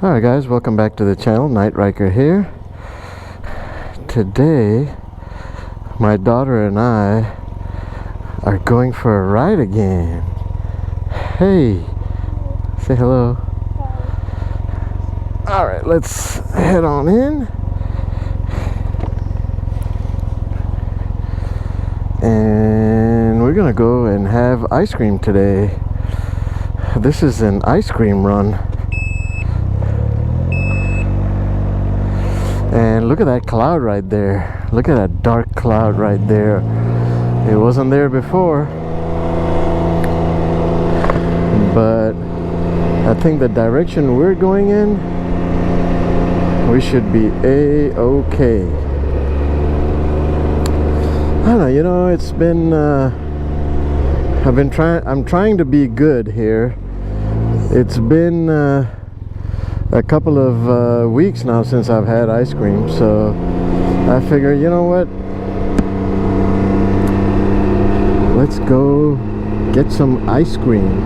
Alright guys, welcome back to the channel. Night Ryker here. Today my daughter and I are going for a ride again. Hey, say hello. Alright, let's head on in. And we're gonna go and have ice cream today. This is an ice cream run. And look at that cloud right there. Look at that dark cloud right there. It wasn't there before. But I think the direction we're going in, we should be A-okay. I don't know, you know, it's been I'm trying to be good here. It's been a couple of weeks now since I've had ice cream, so I figure, you know what, let's go get some ice cream.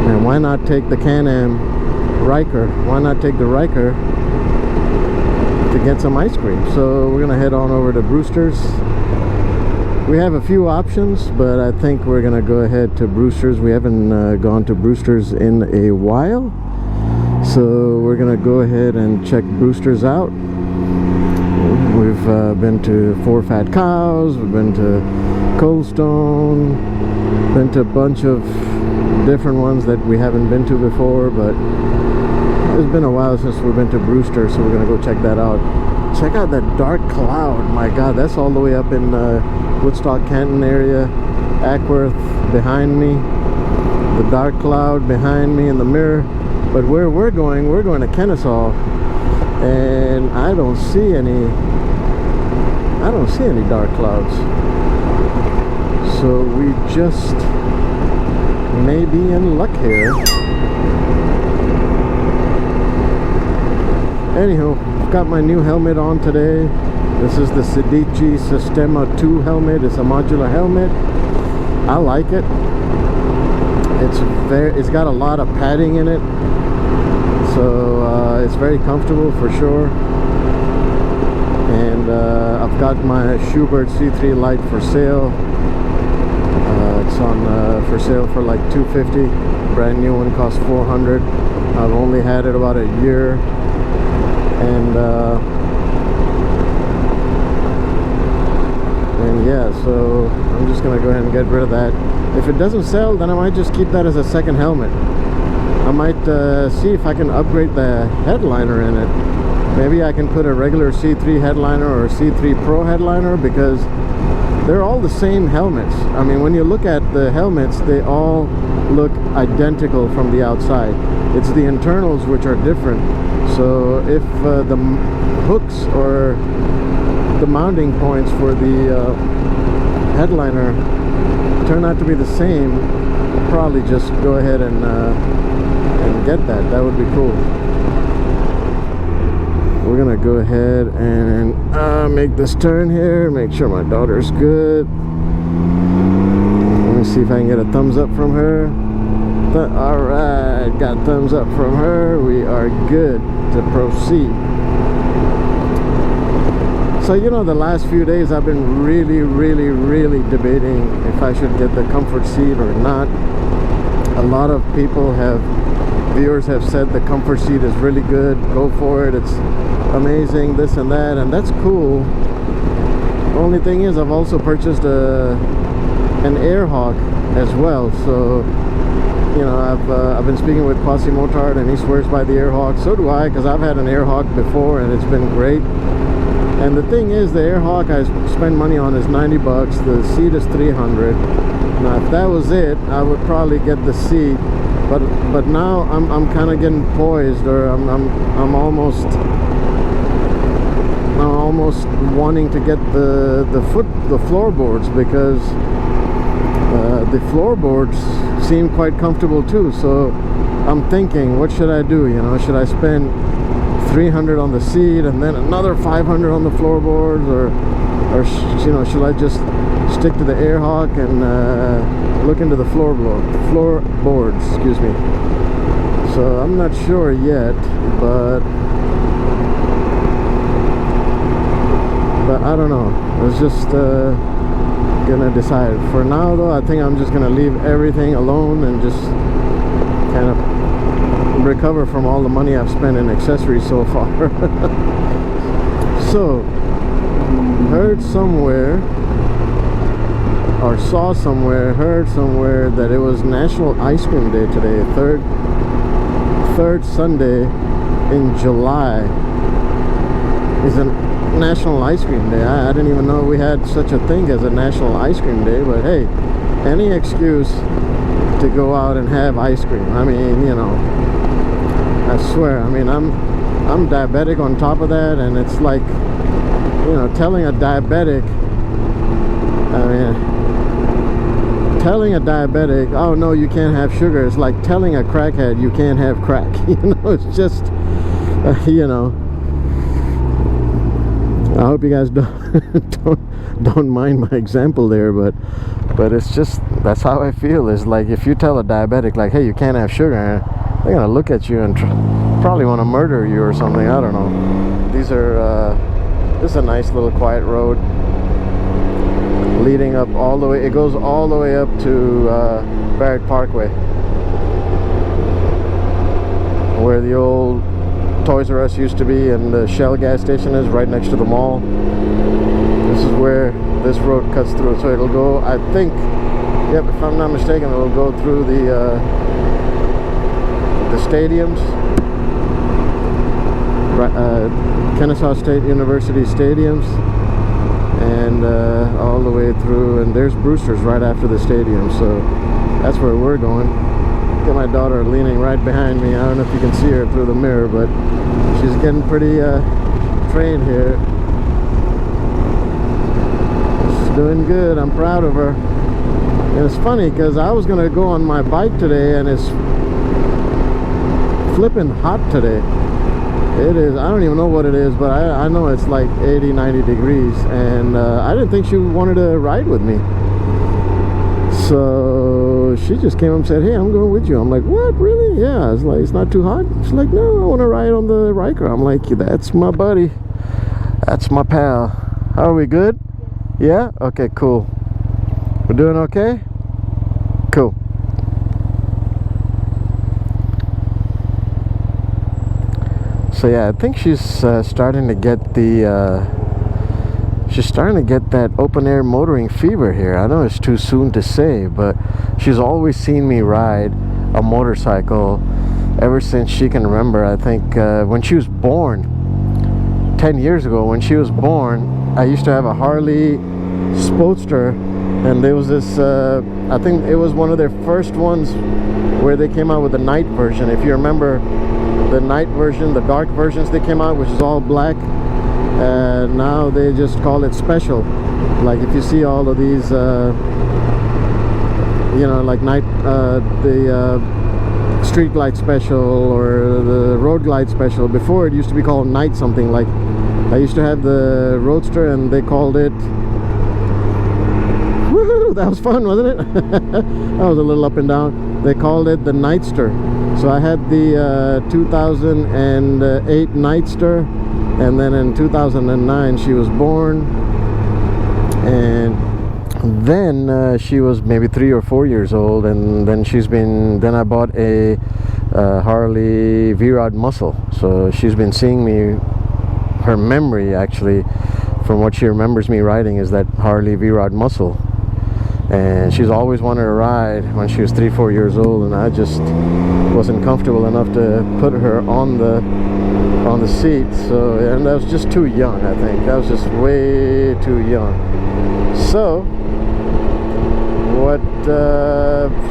And why not take the Can Am Ryker? Why not take the Ryker to get some ice cream? So we're gonna head on over to Brewster's. We have a few options, but I think we're gonna go ahead to Brewster's. We haven't gone to Brewster's in a while, so we're gonna go ahead and check Brewster's out. We've been to Four Fat Cows, we've been to Cold Stone, been to a bunch of different ones that we haven't been to before, but it's been a while since we've been to Brewster, so we're gonna go check that out. Check out that dark cloud. My god, that's all the way up in Woodstock, Canton area. Ackworth behind me, the dark cloud behind me in the mirror. But where we're going to Kennesaw, and I don't see any dark clouds. So we just may be in luck here. Anywho, I've got my new helmet on today. This is the Sedici Sistema 2 helmet. It's a modular helmet. I like it. It's got a lot of padding in it, so it's very comfortable for sure. And I've got my Schubert C3 light for sale. It's on for sale for like $250. Brand new one costs $400. I've only had it about a year, and yeah, so I'm just gonna go ahead and get rid of that. If it doesn't sell, then I might just keep that as a second helmet. I might see if I can upgrade the headliner in it. Maybe I can put a regular C3 headliner or a C3 Pro headliner, because they're all the same helmets. I mean, when you look at the helmets, they all look identical from the outside. It's the internals which are different. So if the hooks or the mounting points for the headliner turn out to be the same, probably just go ahead and get that. That would be cool. We're gonna go ahead and make this turn here, make sure my daughter's good. Let me see if I can get a thumbs up from her. Alright, got thumbs up from her. We are good to proceed. So, you know, the last few days I've been really debating if I should get the comfort seat or not. A lot of viewers have said the comfort seat is really good, go for it, it's amazing, this and that, and that's cool. The only thing is, I've also purchased an Airhawk as well, so you know, I've been speaking with Kwasi Motard, and he swears by the Airhawk. So do I, because I've had an Airhawk before and it's been great. And the thing is, the Airhawk I spend money on is 90 bucks. The seat is 300. Now if that was it, I would probably get the seat, but now I'm kind of getting poised, or I'm almost wanting to get the floorboards, because the floorboards seem quite comfortable too. So I'm thinking, what should I do? You know, should I spend $300 on the seat and then another $500 on the floorboards, or you know, should I just stick to the Airhawk and look into the floorboards? Excuse me. So I'm not sure yet, but I don't know. It's just gonna decide. For now though, I think I'm just gonna leave everything alone and just kind of recover from all the money I've spent in accessories so far. So heard somewhere, or saw somewhere, heard somewhere that it was National Ice Cream Day today. Third Sunday in July is a National Ice Cream Day. I didn't even know we had such a thing as a National Ice Cream Day, but hey, any excuse to go out and have ice cream. I mean, you know, I swear, I mean, I'm diabetic on top of that, and it's like, you know, telling a diabetic, telling a diabetic, oh no, you can't have sugar, it's like telling a crackhead you can't have crack. You know, it's just you know, I hope you guys don't mind my example there, but it's just, that's how I feel. Is like, if you tell a diabetic like, hey, you can't have sugar, they're gonna look at you and probably want to murder you or something. I don't know. These are this is a nice little quiet road leading up all the way. It goes all the way up to Barrett Parkway, where the old Toys R Us used to be, and the Shell gas station is right next to the mall. This is where this road cuts through. So it'll go, I think, yep, if I'm not mistaken, it'll go through the stadiums, Kennesaw State University stadiums, and all the way through, and there's Brewster's right after the stadium. So that's where we're going. Look at my daughter leaning right behind me. I don't know if you can see her through the mirror, but she's getting pretty trained here. She's doing good. I'm proud of her. And it's funny because I was gonna go on my bike today, and it's flipping hot today. It is, I don't even know what it is, but I know it's like 80-90 degrees, and I didn't think she wanted to ride with me. So she just came up and said, hey, I'm going with you. I'm like, what, really? Yeah. It's like, it's not too hot? She's like, no, I want to ride on the Ryker. I'm like, that's my buddy, that's my pal. How are we, good? Yeah, okay, cool. We're doing okay? Cool. So yeah, I think she's starting to get the she's starting to get that open air motoring fever here. I know it's too soon to say, but she's always seen me ride a motorcycle ever since she can remember. I think when she was born, 10 years ago, when she was born, I used to have a Harley Spoadster, and there was this I think it was one of their first ones where they came out with the night version. If you remember the night version, the dark versions they came out, which is all black, and now they just call it special. Like if you see all of these you know, like night the street glide special or the road glide special, before it used to be called night something. Like I used to have the Roadster, and they called it, woohoo, that was fun, wasn't it? That was a little up and down. They called it the Nightster. So I had the 2008 Nightster, and then in 2009 she was born, and then she was maybe 3 or 4 years old, and then then I bought a Harley V-Rod Muscle. So she's been seeing me, her memory actually from what she remembers me riding is that Harley V-Rod Muscle, and she's always wanted to ride when she was 3-4 years old, and I just wasn't comfortable enough to put her on the seat. So, and I was just too young. I think that was just way too young. So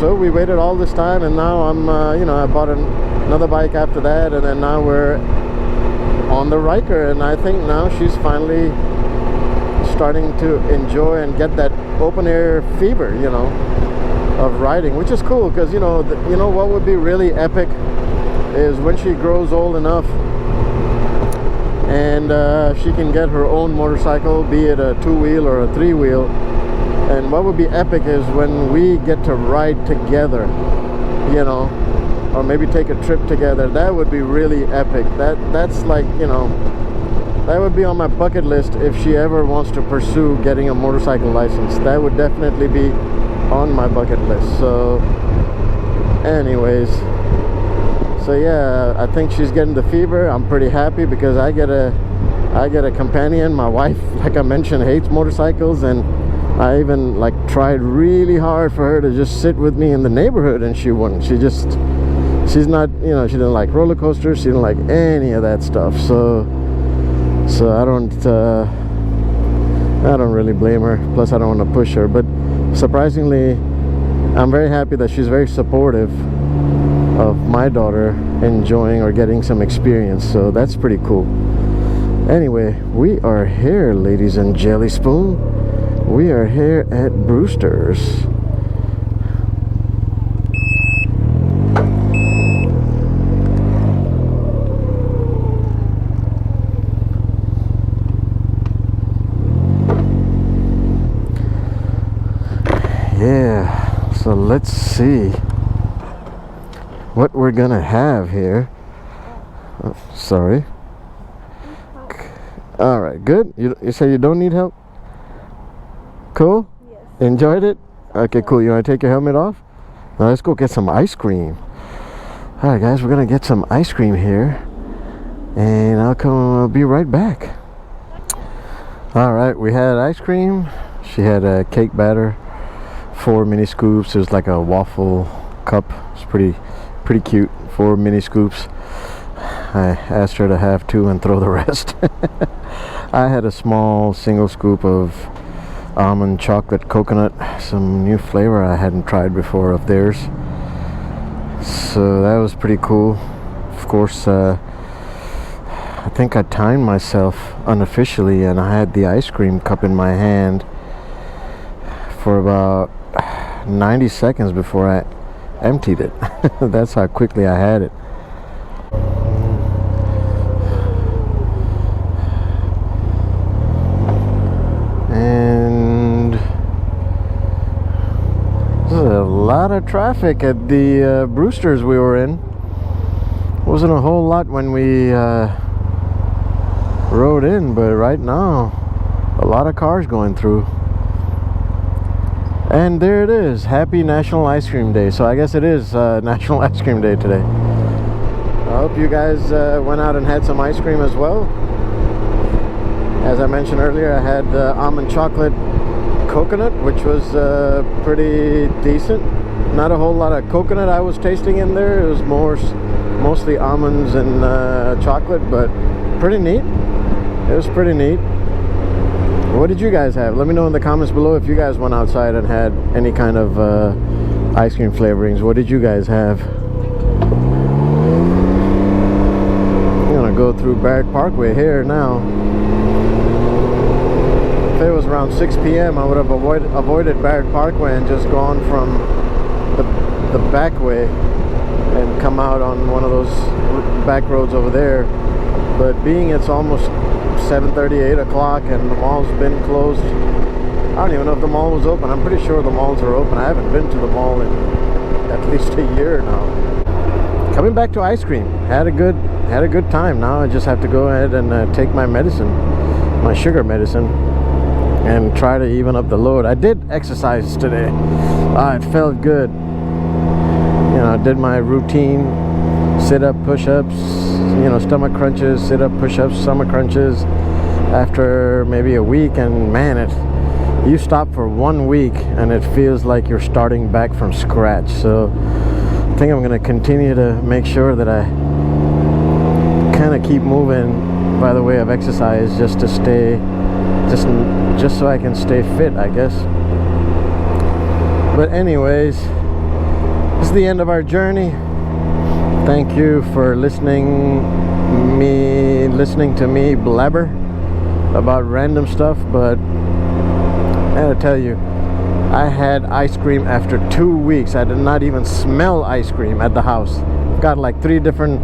so we waited all this time, and now I'm you know, I bought another bike after that, and then now we're on the Ryker, and I think now she's finally starting to enjoy and get that open air fever, you know, of riding, which is cool. Because you know what would be really epic is when she grows old enough and she can get her own motorcycle, be it a 2-wheel or a 3-wheel. And what would be epic is when we get to ride together, you know, or maybe take a trip together. That would be really epic. That's like, you know, that would be on my bucket list if she ever wants to pursue getting a motorcycle license. That would definitely be on my bucket list. So anyways, so yeah, I think she's getting the fever. I'm pretty happy because I get a companion. My wife, like I mentioned, hates motorcycles, and I even like tried really hard for her to just sit with me in the neighborhood, and she wouldn't. She's not, you know, she didn't like roller coasters. She didn't like any of that stuff. So I don't really blame her. Plus, I don't want to push her. But surprisingly, I'm very happy that she's very supportive of my daughter enjoying or getting some experience. So that's pretty cool. Anyway, we are here, ladies and jelly spoon. We are here at Brewster's. Yeah, so let's see what we're gonna have here. Oh, sorry. All right, good. You say you don't need help? Cool? Yes. Enjoyed it? Okay, cool. You want to take your helmet off? Now let's go get some ice cream. All right, guys, we're gonna get some ice cream here, and I'll be right back. All right, we had ice cream. She had a cake batter, 4 mini scoops. It was like a waffle cup. It's pretty cute. 4 mini scoops. I asked her to have 2 and throw the rest. I had a small single scoop of almond chocolate coconut, some new flavor I hadn't tried before of theirs. So that was pretty cool. Of course, I think I timed myself unofficially, and I had the ice cream cup in my hand for about 90 seconds before I emptied it. That's how quickly I had it. And there's a lot of traffic at the Brewster's we were in. Wasn't a whole lot when we rode in, but right now a lot of cars going through. And there it is, happy National Ice Cream Day. So I guess it is National Ice Cream Day today. I hope you guys went out and had some ice cream as well. As I mentioned earlier, I had almond chocolate coconut, which was pretty decent. Not a whole lot of coconut I was tasting in there. It was mostly almonds and chocolate, but pretty neat. It was pretty neat. What did you guys have? Let me know in the comments below if you guys went outside and had any kind of ice cream flavorings. What did you guys have? I'm gonna go through Barrett Parkway here now. If it was around 6 p.m. I would have avoided Barrett Parkway and just gone from the back way and come out on one of those back roads over there. But being it's almost 7:30, 8 o'clock, and the mall's been closed. I don't even know if the mall was open. I'm pretty sure the malls are open. I haven't been to the mall in at least a year now. Coming back to ice cream, had a good time. Now I just have to go ahead and take my medicine, my sugar medicine, and try to even up the load. I did exercise today. It felt good. You know, I did my routine, sit-up, push-ups, you know, stomach crunches, sit-up, push-ups, stomach crunches after maybe a week. And man, you stop for 1 week and it feels like you're starting back from scratch. So I think I'm going to continue to make sure that I kind of keep moving by the way of exercise, just to stay just so I can stay fit, I guess. But anyways, this is the end of our journey. Thank you for listening to me blabber about random stuff. But I gotta tell you, I had ice cream after 2 weeks. I did not even smell ice cream at the house. I've got like 3 different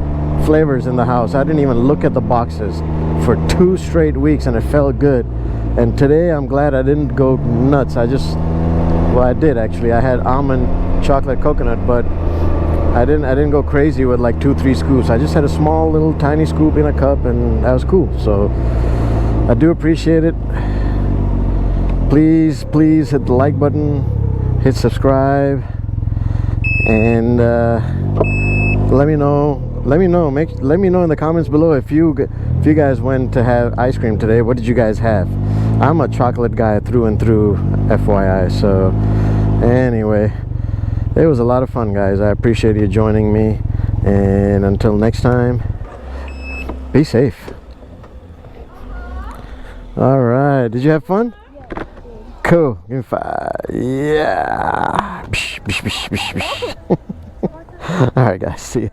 flavors in the house. I didn't even look at the boxes for 2 straight weeks, and it felt good. And today I'm glad I didn't go nuts. I did actually. I had almond chocolate coconut, but I didn't go crazy with like 2-3 scoops. I just had a small little tiny scoop in a cup, and that was cool. So I do appreciate it. Please hit the like button, hit subscribe, and let me know in the comments below if you guys went to have ice cream today. What did you guys have? I'm a chocolate guy through and through, FYI. So anyway, it was a lot of fun, guys. I appreciate you joining me, and until next time, be safe. All right, did you have fun? Yeah. Cool. Give me 5. Yeah. All right, guys, see ya.